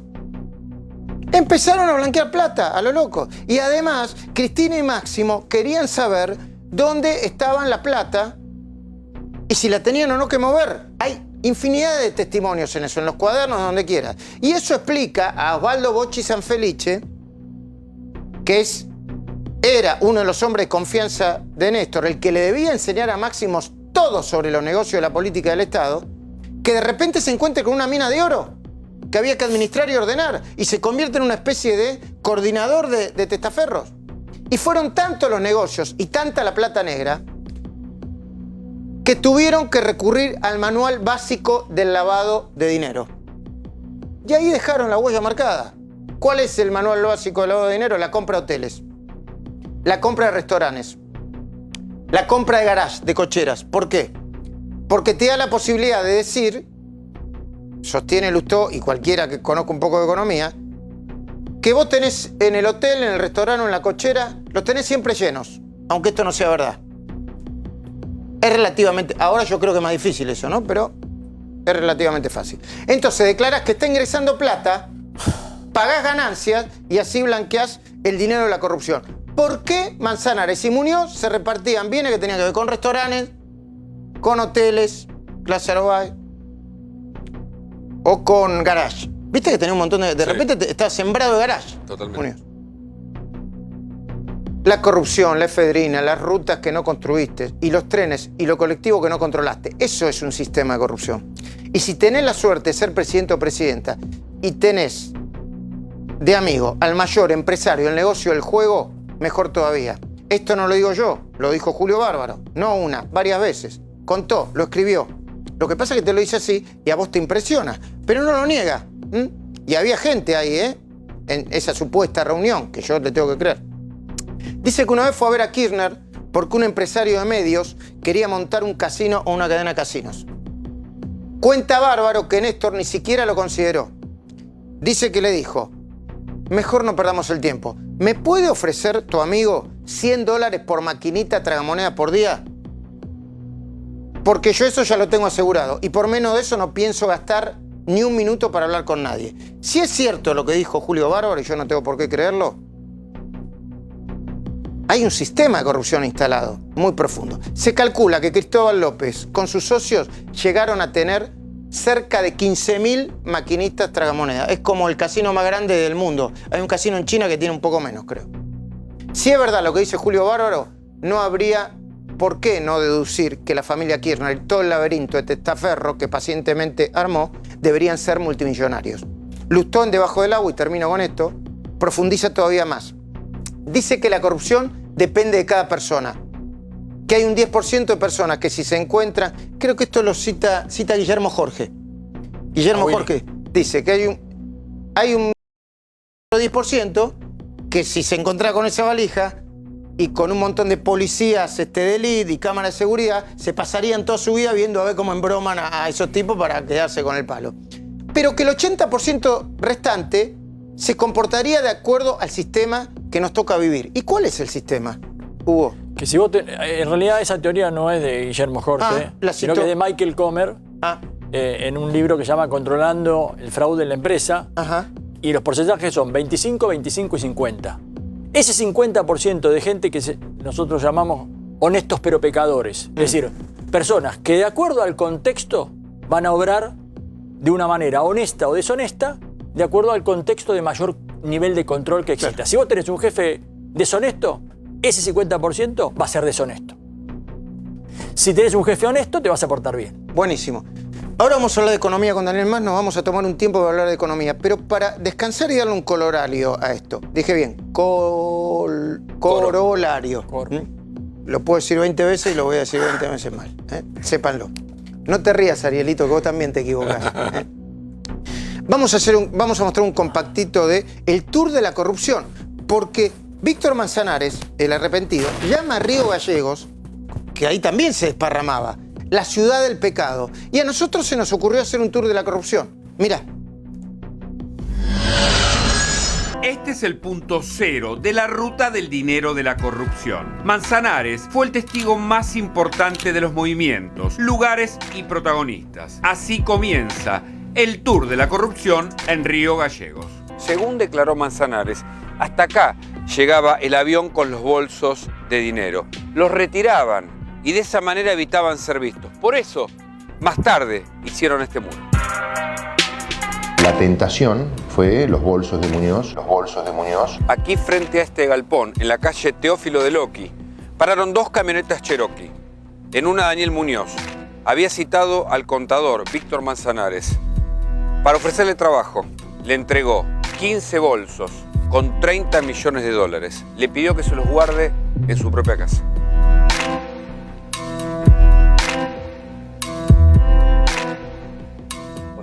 empezaron a blanquear plata a lo loco. Y además, Cristina y Máximo querían saber dónde estaban la plata y si la tenían o no que mover. Hay infinidad de testimonios en eso, en los cuadernos, donde quieras. Y eso explica a Osvaldo Bocci Sanfelice, que era uno de los hombres de confianza de Néstor, el que le debía enseñar a Máximo todo sobre los negocios de la política del Estado, que de repente se encuentre con una mina de oro que había que administrar y ordenar, y se convierte en una especie de coordinador de testaferros. Y fueron tantos los negocios y tanta la plata negra que tuvieron que recurrir al manual básico del lavado de dinero. Y ahí dejaron la huella marcada. ¿Cuál es el manual básico del lavado de dinero? La compra de hoteles, la compra de restaurantes, la compra de garage, de cocheras. ¿Por qué? Porque te da la posibilidad de decir, sostiene Lustó y cualquiera que conozca un poco de economía, que vos tenés en el hotel, en el restaurante o en la cochera, los tenés siempre llenos, aunque esto no sea verdad. Es relativamente, ahora yo creo que es más difícil eso, ¿no? Pero es relativamente fácil. Entonces declarás que está ingresando plata, pagás ganancias y así blanqueás el dinero de la corrupción. ¿Por qué Manzanares y Muñoz se repartían bienes que tenían que ver con restaurantes, con hoteles, clase Arobay o con garage? ¿Viste que tenía un montón de... De repente estaba sembrado de garage. Totalmente. Muñoz. La corrupción, la efedrina, las rutas que no construiste y los trenes y lo colectivo que no controlaste. Eso es un sistema de corrupción. Y si tenés la suerte de ser presidente o presidenta y tenés de amigo al mayor empresario del negocio del juego, mejor todavía. Esto no lo digo yo, lo dijo Julio Bárbaro. No una, varias veces. Contó, lo escribió. Lo que pasa es que te lo dice así y a vos te impresiona, pero no lo niega. Y había gente ahí, en esa supuesta reunión, que yo le tengo que creer. Dice que una vez fue a ver a Kirchner porque un empresario de medios quería montar un casino o una cadena de casinos. Cuenta Bárbaro que Néstor ni siquiera lo consideró. Dice que le dijo, mejor no perdamos el tiempo. ¿Me puede ofrecer tu amigo $100 por maquinita tragamoneda por día? Porque yo eso ya lo tengo asegurado y por menos de eso no pienso gastar ni un minuto para hablar con nadie. Si es cierto lo que dijo Julio Bárbaro, y yo no tengo por qué creerlo, hay un sistema de corrupción instalado, muy profundo. Se calcula que Cristóbal López, con sus socios, llegaron a tener cerca de 15.000 maquinitas tragamonedas. Es como el casino más grande del mundo. Hay un casino en China que tiene un poco menos, creo. Si es verdad lo que dice Julio Bárbaro, no habría por qué no deducir que la familia Kirchner y todo el laberinto de testaferro que pacientemente armó deberían ser multimillonarios. Lustó en Debajo del Agua, y termino con esto, profundiza todavía más. Dice que la corrupción depende de cada persona. Que hay un 10% de personas que si se encuentran... Creo que esto lo cita Guillermo Jorge. Guillermo Jorge dice que hay un 10% que si se encontrara con esa valija y con un montón de policías de élite y cámaras de seguridad, se pasarían toda su vida viendo a ver cómo embroman a esos tipos para quedarse con el palo. Pero que el 80% restante se comportaría de acuerdo al sistema que nos toca vivir. ¿Y cuál es el sistema, Hugo? Que si vos en realidad esa teoría no es de Guillermo Jorge, sino que es de Michael Comer, en un libro que se llama Controlando el fraude en la empresa. Y los porcentajes son 25, 25 y 50. Ese 50% de gente que nosotros llamamos honestos pero pecadores, es decir, personas que de acuerdo al contexto van a obrar de una manera honesta o deshonesta, de acuerdo al contexto de mayor nivel de control que exista. Si vos tenés un jefe deshonesto, ese 50% va a ser deshonesto. Si tenés un jefe honesto, te vas a portar bien. Buenísimo. Ahora vamos a hablar de economía con Daniel Mas, nos vamos a tomar un tiempo para hablar de economía, pero para descansar y darle un corolario a esto. Dije bien, corolario. Lo puedo decir 20 veces y lo voy a decir 20 veces mal. Sépanlo. No te rías, Arielito, que vos también te equivocás. Vamos a mostrar un compactito de el tour de la corrupción, porque Víctor Manzanares, el arrepentido, llama a Río Gallegos, que ahí también se desparramaba, la ciudad del pecado. Y a nosotros se nos ocurrió hacer un tour de la corrupción. Mirá. Este es el punto cero de la ruta del dinero de la corrupción. Manzanares fue el testigo más importante de los movimientos, lugares y protagonistas. Así comienza el tour de la corrupción en Río Gallegos. Según declaró Manzanares, hasta acá llegaba el avión con los bolsos de dinero. Los retiraban y de esa manera evitaban ser vistos. Por eso, más tarde, hicieron este muro. La tentación fue los bolsos de Muñoz. Aquí frente a este galpón, en la calle Teófilo de Loqui, pararon dos camionetas Cherokee. En una Daniel Muñoz había citado al contador Víctor Manzanares. Para ofrecerle trabajo, le entregó 15 bolsos con $30 millones. Le pidió que se los guarde en su propia casa.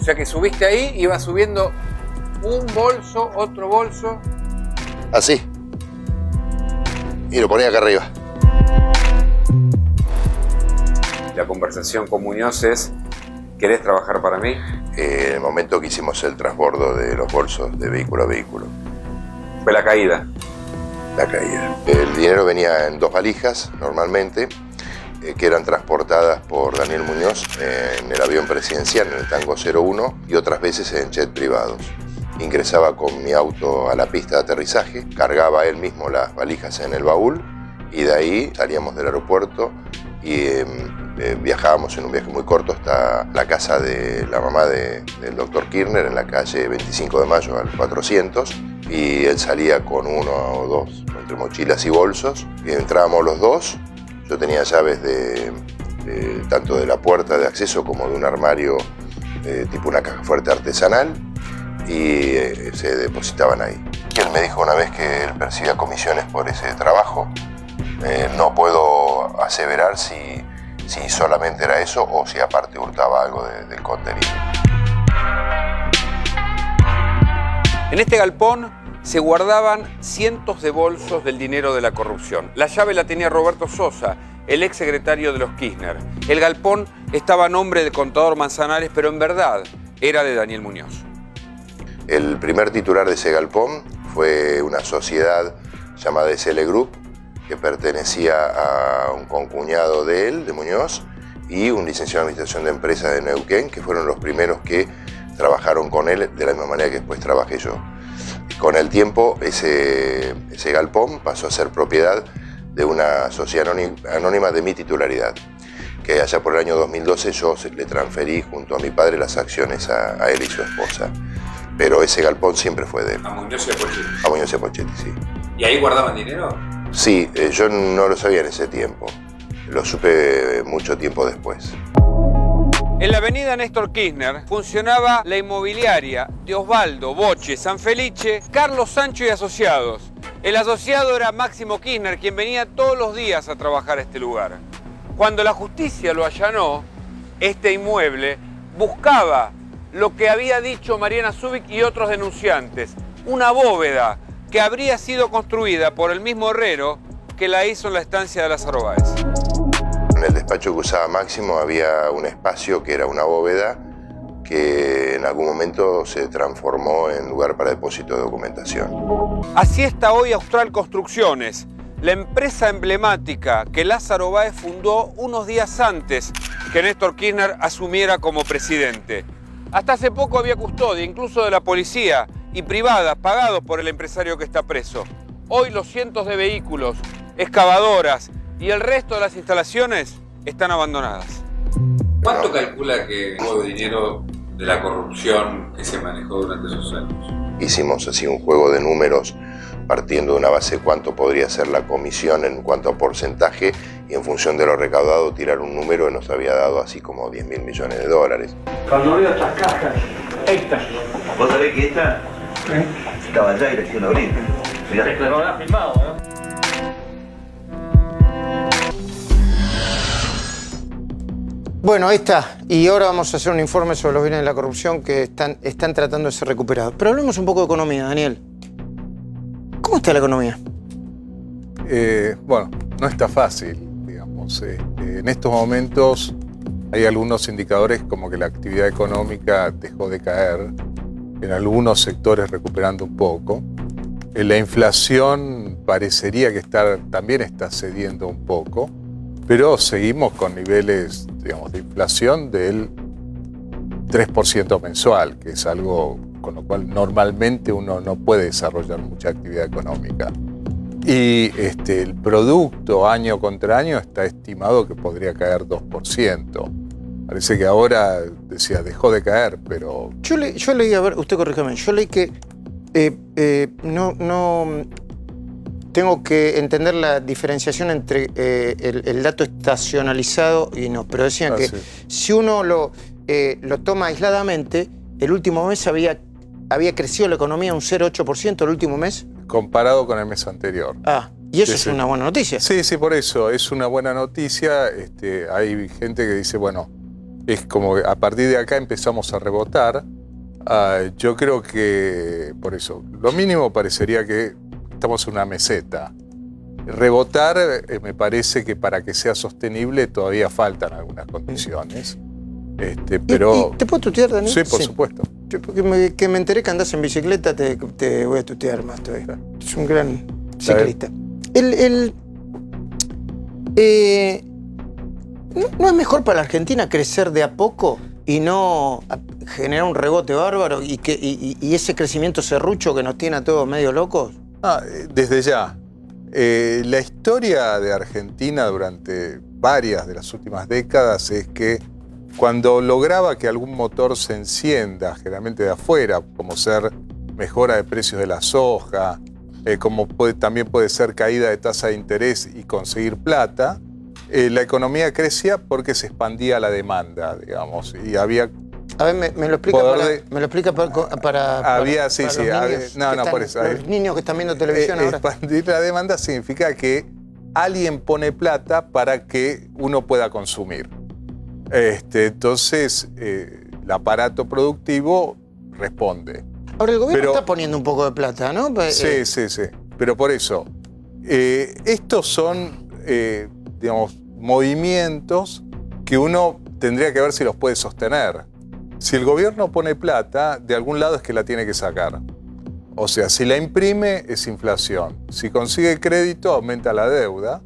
sea que subiste ahí, ibas subiendo un bolso, otro bolso. Así. Y lo ponía acá arriba. La conversación con Muñoz es: ¿querés trabajar para mí? En el momento que hicimos el transbordo de los bolsos de vehículo a vehículo. Fue la caída. La caída. El dinero venía en 2 valijas, normalmente, que eran transportadas por Daniel Muñoz en el avión presidencial, en el Tango 01, y otras veces en jet privados. Ingresaba con mi auto a la pista de aterrizaje, cargaba él mismo las valijas en el baúl, y de ahí salíamos del aeropuerto y viajábamos en un viaje muy corto hasta la casa de la mamá del doctor Kirchner, en la calle 25 de Mayo al 400, y él salía con 1 o 2, entre mochilas y bolsos, y entrábamos los dos. Yo tenía llaves tanto de la puerta de acceso como de un armario tipo una caja fuerte artesanal, y se depositaban ahí. Y él me dijo una vez que él percibía comisiones por ese trabajo. No puedo aseverar si solamente era eso o si aparte hurtaba algo del contenido. En este galpón se guardaban cientos de bolsos del dinero de la corrupción. La llave la tenía Roberto Sosa, el ex secretario de los Kirchner. El galpón estaba a nombre del contador Manzanares, pero en verdad era de Daniel Muñoz. El primer titular de ese galpón fue una sociedad llamada SL Group, que pertenecía a un concuñado de él, de Muñoz, y un licenciado en Administración de Empresas de Neuquén, que fueron los primeros que trabajaron con él de la misma manera que después trabajé yo. Con el tiempo, ese galpón pasó a ser propiedad de una sociedad anónima de mi titularidad, que allá por el año 2012 yo le transferí junto a mi padre las acciones a él y su esposa. Pero ese galpón siempre fue de él. ¿A Muñoz y a Pochetti? A Muñoz y a Pochetti, sí. ¿Y ahí guardaban dinero? Sí, yo no lo sabía en ese tiempo. Lo supe mucho tiempo después. En la avenida Néstor Kirchner funcionaba la inmobiliaria de Osvaldo, Boche, Sanfelice, Carlos Sancho y Asociados. El asociado era Máximo Kirchner, quien venía todos los días a trabajar a este lugar. Cuando la justicia lo allanó, este inmueble buscaba lo que había dicho Mariana Zubik y otros denunciantes, una bóveda que habría sido construida por el mismo herrero que la hizo en la estancia de Lázaro Báez. En el despacho que usaba Máximo había un espacio que era una bóveda que en algún momento se transformó en lugar para depósito de documentación. Así está hoy Austral Construcciones, la empresa emblemática que Lázaro Báez fundó unos días antes que Néstor Kirchner asumiera como presidente. Hasta hace poco había custodia, incluso de la policía, y privadas, pagados por el empresario que está preso. Hoy los cientos de vehículos, excavadoras y el resto de las instalaciones están abandonadas. ¿Cuánto calcula que hubo de dinero de la corrupción que se manejó durante esos años? Hicimos así un juego de números partiendo de una base de cuánto podría ser la comisión en cuanto a porcentaje, y en función de lo recaudado tirar un número que nos había dado así como 10.000 millones de dólares. Cuando veo estas cajas, estas. ¿Vos sabés que esta estaba allá y le hicieron abrir? Mirá. Te lo habrás filmado, ¿no? Bueno, ahí está. Y ahora vamos a hacer un informe sobre los bienes de la corrupción que están tratando de ser recuperados. Pero hablemos un poco de economía, Daniel. ¿Cómo está la economía? Bueno, no está fácil, digamos. En estos momentos hay algunos indicadores como que la actividad económica dejó de caer, en algunos sectores recuperando un poco. La inflación parecería que también está cediendo un poco, pero seguimos con niveles, digamos, de inflación del 3% mensual, que es algo con lo cual normalmente uno no puede desarrollar mucha actividad económica. Y el producto año contra año está estimado que podría caer 2%. Parece que ahora, dejó de caer, pero... Yo leí, a ver, usted corríjame, yo leí que no tengo que entender la diferenciación entre el dato estacionalizado y no, pero decían que si uno lo toma aisladamente, el último mes había crecido la economía un 0,8% el último mes. Comparado con el mes anterior. Ah, y eso es una buena noticia. Sí, por eso, es una buena noticia. Hay gente que dice, bueno, es como que a partir de acá empezamos a rebotar. Yo creo que, por eso, lo mínimo parecería que estamos en una meseta. Rebotar, me parece que para que sea sostenible todavía faltan algunas condiciones. Pero... ¿Te puedo tutear, Daniel? Sí, por supuesto. Yo, porque me enteré que andás en bicicleta, te voy a tutear más todavía. Es un gran ciclista. ¿No es mejor para la Argentina crecer de a poco y no generar un rebote bárbaro y ese crecimiento serrucho que nos tiene a todos medio locos? Desde ya. La historia de Argentina durante varias de las últimas décadas es que cuando lograba que algún motor se encienda, generalmente de afuera, como ser mejora de precios de la soja, como también puede ser caída de tasa de interés y conseguir plata, la economía crecía porque se expandía la demanda, digamos, y había... A ver, me lo explica para había, los niños, por eso. Los niños que están viendo televisión ahora. Expandir la demanda significa que alguien pone plata para que uno pueda consumir. Entonces, el aparato productivo responde. Ahora, el gobierno está poniendo un poco de plata, ¿no? Sí. Pero por eso, estos son, digamos, movimientos que uno tendría que ver si los puede sostener. Si el gobierno pone plata, de algún lado es que la tiene que sacar. O sea, si la imprime, es inflación. Si consigue crédito, aumenta la deuda.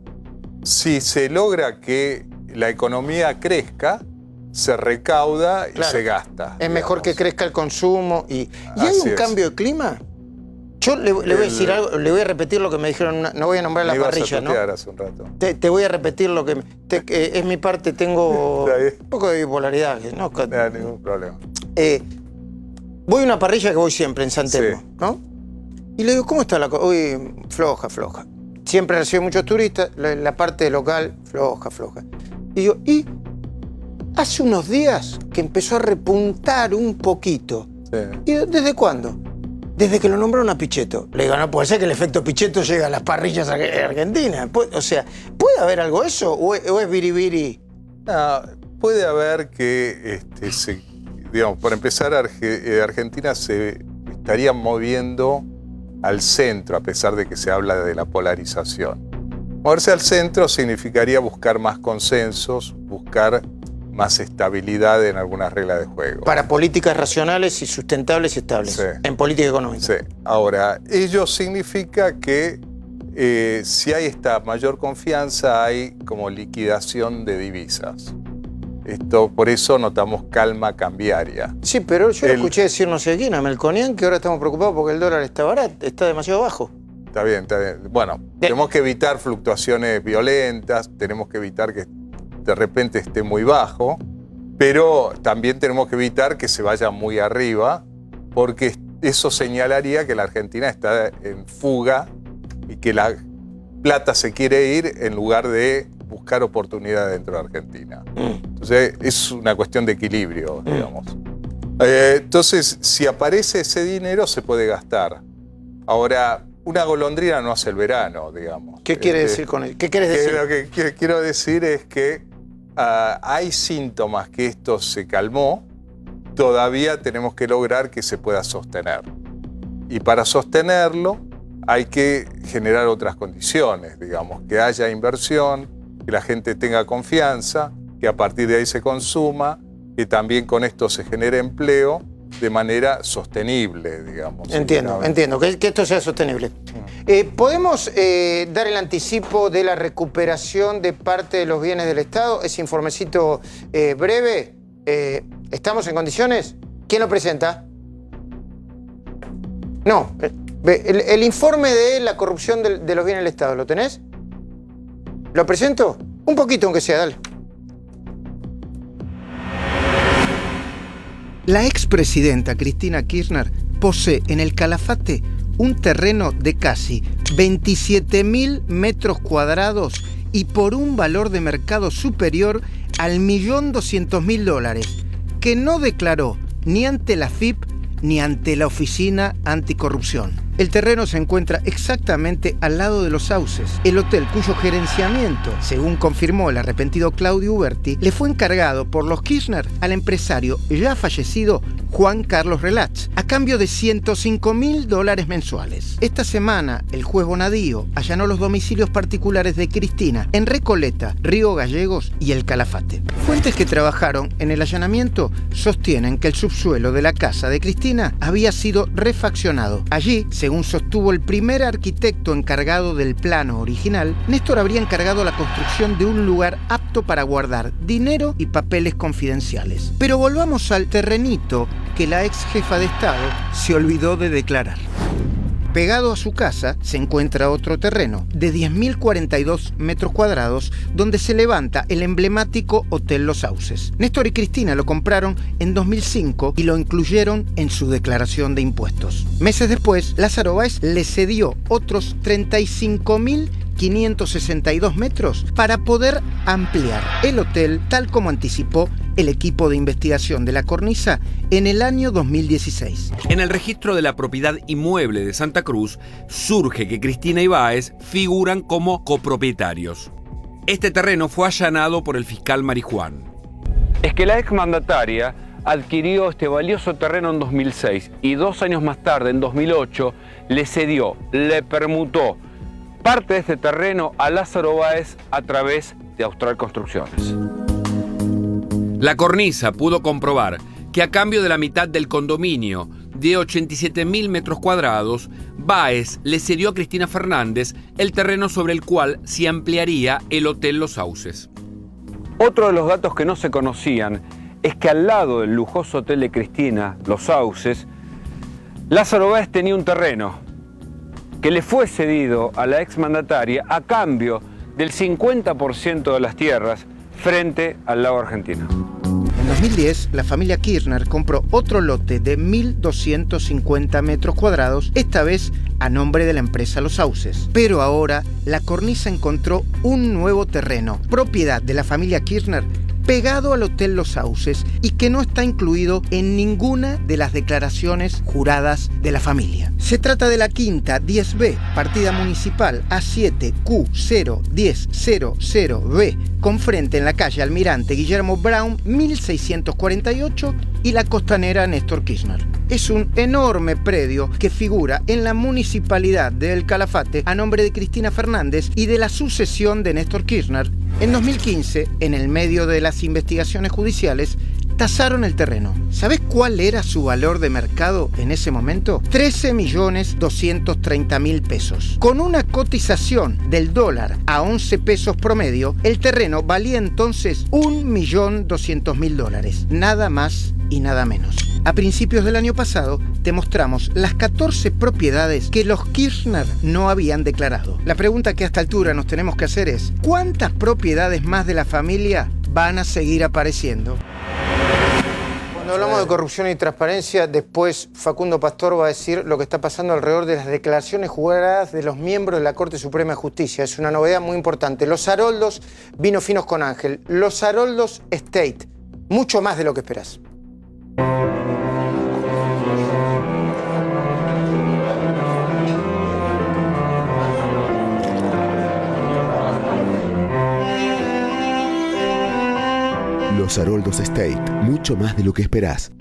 Si se logra que la economía crezca, se recauda y se gasta. Es mejor que crezca el consumo. ¿Y hay un cambio de clima? Yo le voy a decir algo, le voy a repetir lo que me dijeron, no voy a nombrar la parrilla, ¿no? Hace un rato. Te voy a repetir lo que... es mi parte, tengo un poco de bipolaridad. No hay ningún problema. Voy a una parrilla que voy siempre en San Telmo, ¿no? Y le digo, ¿cómo está la cosa? Uy, floja. Siempre recibo muchos turistas, la parte local, floja. Y digo, hace unos días que empezó a repuntar un poquito. Sí. ¿Y desde cuándo? Desde que lo nombraron a Pichetto. Le digo, no puede ser que el efecto Pichetto llegue a las parrillas argentinas. O sea, ¿puede haber algo eso o es biribiri? No, puede haber que, digamos, para empezar, Argentina se estaría moviendo al centro, a pesar de que se habla de la polarización. Moverse al centro significaría buscar más consensos, buscar más estabilidad en algunas reglas de juego. Para políticas racionales y sustentables y estables. Sí. En política económica. Sí. Ahora, ello significa que si hay esta mayor confianza, hay como liquidación de divisas. Por eso notamos calma cambiaria. Sí, pero yo lo escuché decir no sé quién, a Melconian, que ahora estamos preocupados porque el dólar está barato, está demasiado bajo. Está bien. Bueno, tenemos que evitar fluctuaciones violentas, tenemos que evitar que de repente esté muy bajo, pero también tenemos que evitar que se vaya muy arriba, porque eso señalaría que la Argentina está en fuga y que la plata se quiere ir en lugar de buscar oportunidades dentro de Argentina. Entonces es una cuestión de equilibrio, digamos. Entonces, si aparece ese dinero, se puede gastar. Ahora, una golondrina no hace el verano, digamos. ¿Qué quiere decir con eso? ¿Qué quieres decir? Lo que quiero decir es que hay síntomas que esto se calmó, todavía tenemos que lograr que se pueda sostener. Y para sostenerlo hay que generar otras condiciones, digamos, que haya inversión, que la gente tenga confianza, que a partir de ahí se consuma, que también con esto se genere empleo de manera sostenible, digamos. Entiendo, que esto sea sostenible. ¿Podemos dar el anticipo de la recuperación de parte de los bienes del Estado? Ese informecito breve. ¿Estamos en condiciones? ¿Quién lo presenta? No. El informe de la corrupción de los bienes del Estado, ¿lo tenés? ¿Lo presento? Un poquito, aunque sea, dale. La expresidenta Cristina Kirchner posee en el Calafate un terreno de casi 27.000 metros cuadrados y por un valor de mercado superior al $1.200.000, que no declaró ni ante la FIP ni ante la Oficina Anticorrupción. El terreno se encuentra exactamente al lado de Los Sauces, el hotel cuyo gerenciamiento, según confirmó el arrepentido Claudio Uberti, le fue encargado por los Kirchner al empresario ya fallecido Juan Carlos Relats, a cambio de $105.000 mensuales. Esta semana, el juez Bonadío allanó los domicilios particulares de Cristina en Recoleta, Río Gallegos y El Calafate. Fuentes que trabajaron en el allanamiento sostienen que el subsuelo de la casa de Cristina había sido refaccionado. Allí, según sostuvo el primer arquitecto encargado del plano original, Néstor habría encargado la construcción de un lugar apto para guardar dinero y papeles confidenciales. Pero volvamos al terrenito que la ex jefa de Estado se olvidó de declarar. Pegado a su casa se encuentra otro terreno de 10.042 metros cuadrados donde se levanta el emblemático Hotel Los Sauces. Néstor y Cristina lo compraron en 2005 y lo incluyeron en su declaración de impuestos. Meses después, Lázaro Báez le cedió otros 35.562 metros para poder ampliar el hotel tal como anticipó el equipo de investigación de la Cornisa en el año 2016. En el registro de la propiedad inmueble de Santa Cruz surge que Cristina y Báez figuran como copropietarios. Este terreno fue allanado por el fiscal Marijuán. Es que la exmandataria adquirió este valioso terreno en 2006 y 2 años más tarde, en 2008, le permutó parte de este terreno a Lázaro Báez a través de Austral Construcciones. La Cornisa pudo comprobar que a cambio de la mitad del condominio de 87.000 metros cuadrados, Báez le cedió a Cristina Fernández el terreno sobre el cual se ampliaría el Hotel Los Sauces. Otro de los datos que no se conocían es que al lado del lujoso hotel de Cristina, Los Sauces, Lázaro Báez tenía un terreno que le fue cedido a la exmandataria a cambio del 50% de las tierras frente al lago argentino. En 2010, la familia Kirchner compró otro lote de 1.250 metros cuadrados, esta vez a nombre de la empresa Los Sauces. Pero ahora, la Cornisa encontró un nuevo terreno, propiedad de la familia Kirchner, pegado al Hotel Los Sauces y que no está incluido en ninguna de las declaraciones juradas de la familia. Se trata de la quinta 10B, partida municipal A7Q01000B, con frente en la calle Almirante Guillermo Brown 1648 y la costanera Néstor Kirchner. Es un enorme predio que figura en la municipalidad de El Calafate a nombre de Cristina Fernández y de la sucesión de Néstor Kirchner. En 2015, en el medio de las investigaciones judiciales, tasaron el terreno. ¿Sabés cuál era su valor de mercado en ese momento? 13.230.000 pesos. Con una cotización del dólar a 11 pesos promedio, el terreno valía entonces $1.200.000. Nada más y nada menos. A principios del año pasado te mostramos las 14 propiedades que los Kirchner no habían declarado. La pregunta que a esta altura nos tenemos que hacer es: ¿cuántas propiedades más de la familia van a seguir apareciendo? Cuando hablamos de corrupción y transparencia, después Facundo Pastor va a decir lo que está pasando alrededor de las declaraciones juradas de los miembros de la Corte Suprema de Justicia. Es una novedad muy importante. Los Haroldos, vino finos con Ángel. Los Haroldos State, mucho más de lo que esperás. Los Haroldos State, mucho más de lo que esperás.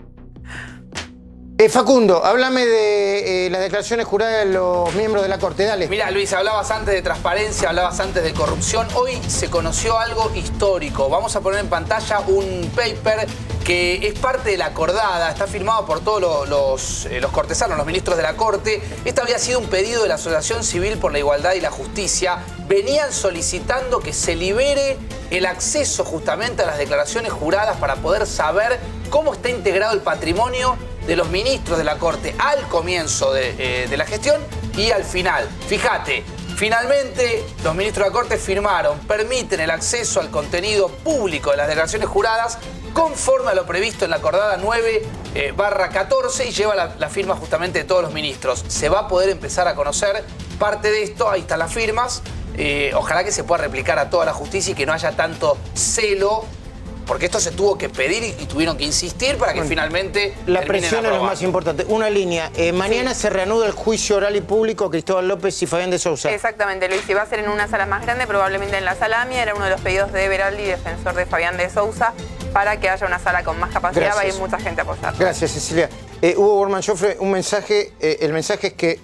Facundo, háblame de las declaraciones juradas de los miembros de la Corte, dale. Mira, Luis, hablabas antes de transparencia, hablabas antes de corrupción. Hoy se conoció algo histórico. Vamos a poner en pantalla un paper que es parte de la acordada, está firmado por todos los cortesanos, los ministros de la Corte. Este había sido un pedido de la Asociación Civil por la Igualdad y la Justicia. Venían solicitando que se libere el acceso justamente a las declaraciones juradas para poder saber cómo está integrado el patrimonio de los ministros de la Corte al comienzo de la gestión y al final. Fíjate, finalmente los ministros de la Corte firmaron, permiten el acceso al contenido público de las declaraciones juradas conforme a lo previsto en la acordada 9/14 y lleva la firma justamente de todos los ministros. Se va a poder empezar a conocer parte de esto, ahí están las firmas. Ojalá que se pueda replicar a toda la justicia y que no haya tanto celo porque esto se tuvo que pedir y tuvieron que insistir para que finalmente La terminen presión es lo aprobando. más importante. Una línea. Mañana se reanuda el juicio oral y público a Cristóbal López y Fabián de Sousa. Exactamente, Luis, y va a ser en una sala más grande, probablemente en la sala AMIA. Era uno de los pedidos de Beraldi, defensor de Fabián de Sousa, para que haya una sala con más capacidad. Va a ir mucha gente a apoyar. Gracias, Cecilia. Hugo Bormann Joffre, un mensaje. El mensaje es que,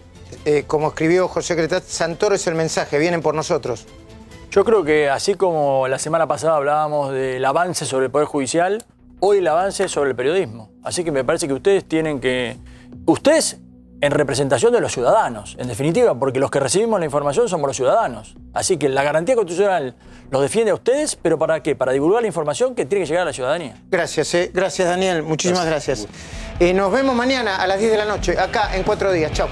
como escribió José Cretat, Santoro es el mensaje, vienen por nosotros. Yo creo que así como la semana pasada hablábamos del avance sobre el Poder Judicial, hoy el avance es sobre el periodismo. Así que me parece que ustedes tienen que... Ustedes en representación de los ciudadanos, en definitiva, porque los que recibimos la información somos los ciudadanos. Así que la garantía constitucional los defiende a ustedes, pero ¿para qué? Para divulgar la información que tiene que llegar a la ciudadanía. Gracias, gracias Daniel, muchísimas gracias. Nos vemos mañana a las 10 de la noche, acá en 4 días. Chao.